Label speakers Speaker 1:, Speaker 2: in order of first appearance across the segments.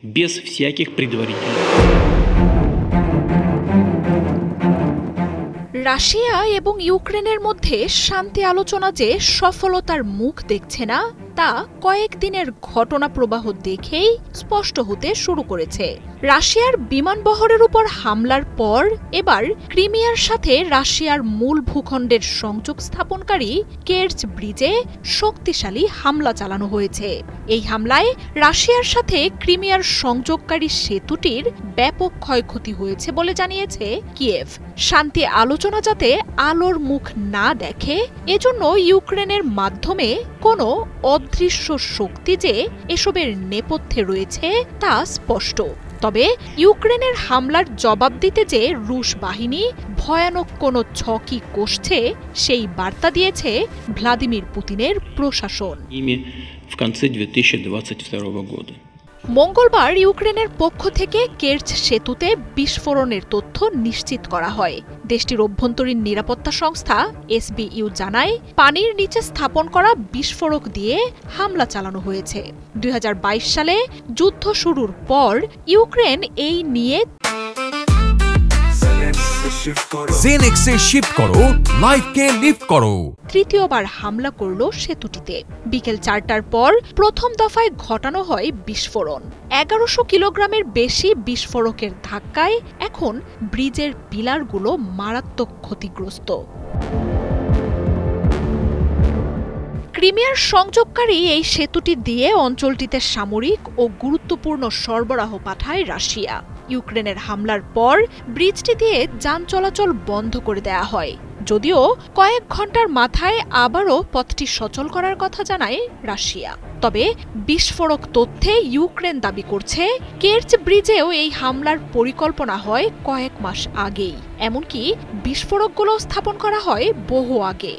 Speaker 1: без всяких предварительных.
Speaker 2: Russia এবং ইউক্রেনের মধ্যে শান্তি আলোচনা যে সফলতার মুখ দেখছে না তা কয়েকদিনের ঘটনা প্রবাহ দেখেই স্পষ্ট হতে শুরু করেছে। রাশিয়ার বিমানবহরের উপর হামলার পর এবার ক্রিমিয়ার সাথে রাশিয়ার মূল ভূখণ্ডের সংযোগ স্থাপনকারী কের্চ ব্রিজে শক্তিশালী হামলা চালানো হয়েছে। এই হামলায় রাশিয়ার সাথে ক্রিমিয়ার সংযোগকারী সেতুটির ব্যাপক ক্ষয়ক্ষতি হয়েছে বলে জানিয়েছে কিয়েভ। শান্তি আলোচনা যাতে আলোর মুখ না দেখে এজন্য ইউক্রেনের মাধ্যমে কোনো অদৃশ্য শক্তি যে এসবের নেপথ্যে রয়েছে তা স্পষ্ট। তবে ইউক্রেনের হামলার জবাব দিতে যে রুশ বাহিনী ভয়ানক কোনো ছকি কষছে সেই বার্তা দিয়েছে ভ্লাদিমির পুতিনের প্রশাসন। মঙ্গলবার ইউক্রেনের পক্ষ থেকে কের্চ সেতুতে বিস্ফোরণের তথ্য নিশ্চিত করা হয়। দেশটির অভ্যন্তরীণ নিরাপত্তা সংস্থা এসবিইউ জানায়, পানির নিচে স্থাপন করা বিস্ফোরক দিয়ে হামলা চালানো হয়েছে। 2022 সালে যুদ্ধ শুরুর পর ইউক্রেন এই নিয়ে তৃতীয়বার হামলা করল সেতুটিতে। বিকেল 4টার পর প্রথম দফায় ঘটানো হয় বিস্ফোরণ। 1100 কিলোগ্রামের বেশি বিস্ফোরকের ধাক্কায় এখন ব্রিজের পিলারগুলো মারাত্মক ক্ষতিগ্রস্ত। ক্রিমিয়ার সংযোগকারী এই সেতুটি দিয়ে অঞ্চলটিতে সামরিক ও গুরুত্বপূর্ণ সরবরাহ পাঠায় রাশিয়া। ইউক্রেনের হামলার পর ব্রিজটি দিয়ে যান চলাচল বন্ধ করে দেয়া হয়, যদিও কয়েক ঘন্টার মাথায় আবারও পথটি সচল করার কথা জানায় রাশিয়া। তবে বিস্ফোরক তথ্যে ইউক্রেন দাবি করছে কের্চ ব্রিজেও এই হামলার পরিকল্পনা হয় কয়েক মাস আগেই, এমনকি বিস্ফোরকগুলো স্থাপন করা হয় বহু আগে।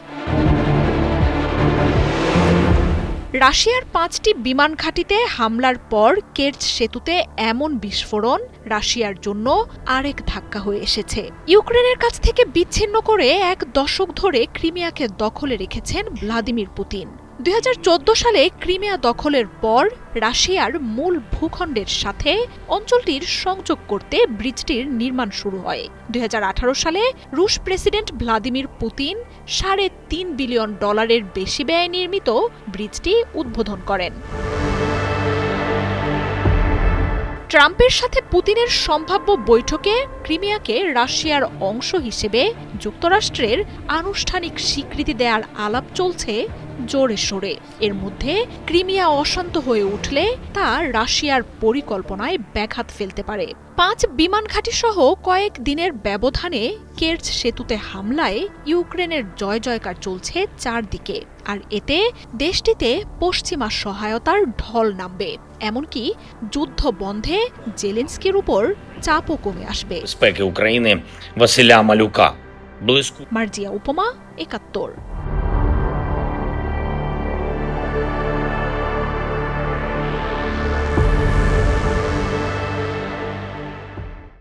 Speaker 2: রাশিয়ার 5টি বিমান ঘাঁটিতে হামলার পর কের্চ সেতুতে এমন বিস্ফোরণ রাশিয়ার জন্য আরেক ধাক্কা হয়ে এসেছে। ইউক্রেনের কাছ থেকে বিচ্ছিন্ন করে 1 দশক ধরে ক্রিমিয়াকে দখলে রেখেছেন ভ্লাদিমির পুতিন। 2014 সালে ক্রিমিয়া দখলের পর রাশিয়ার মূল ভূখণ্ডের সাথে অঞ্চলটির সংযোগ করতে ব্রিজটির নির্মাণ শুরু হয়। 2018 সালে রুশ প্রেসিডেন্ট ভ্লাদিমির পুতিন $3.5 বিলিয়ন বেশি ব্যয়ে নির্মিত ব্রিজটি উদ্বোধন করেন। ট্রাম্পের সাথে পুতিনের সম্ভাব্য বৈঠকে ক্রিমিয়াকে রাশিয়ার অংশ হিসেবে যুক্তরাষ্ট্রের আনুষ্ঠানিক স্বীকৃতি দেওয়ার আলাপ চলছে জোরে সোরে। এর মধ্যে ক্রিমিয়া অশান্ত হয়ে উঠলে তা রাশিয়ার পরিকল্পনায় ব্যাঘাত ফেলতে পারে। 5 বিমান ঘাঁটি সহ কয়েক দিনের ব্যবধানে কের্চ সেতুতে হামলায় ইউক্রেনের জয় জয়কার চলছে চারদিকে, আর এতে দেশটিতে পশ্চিমা সহায়তার ঢল নামবে। এমনকি যুদ্ধ বন্ধে জেলেনস্কির উপর চাপও কমে আসবে।
Speaker 3: України Василя Малюка.
Speaker 2: মার্জিয়া উপমা, 71।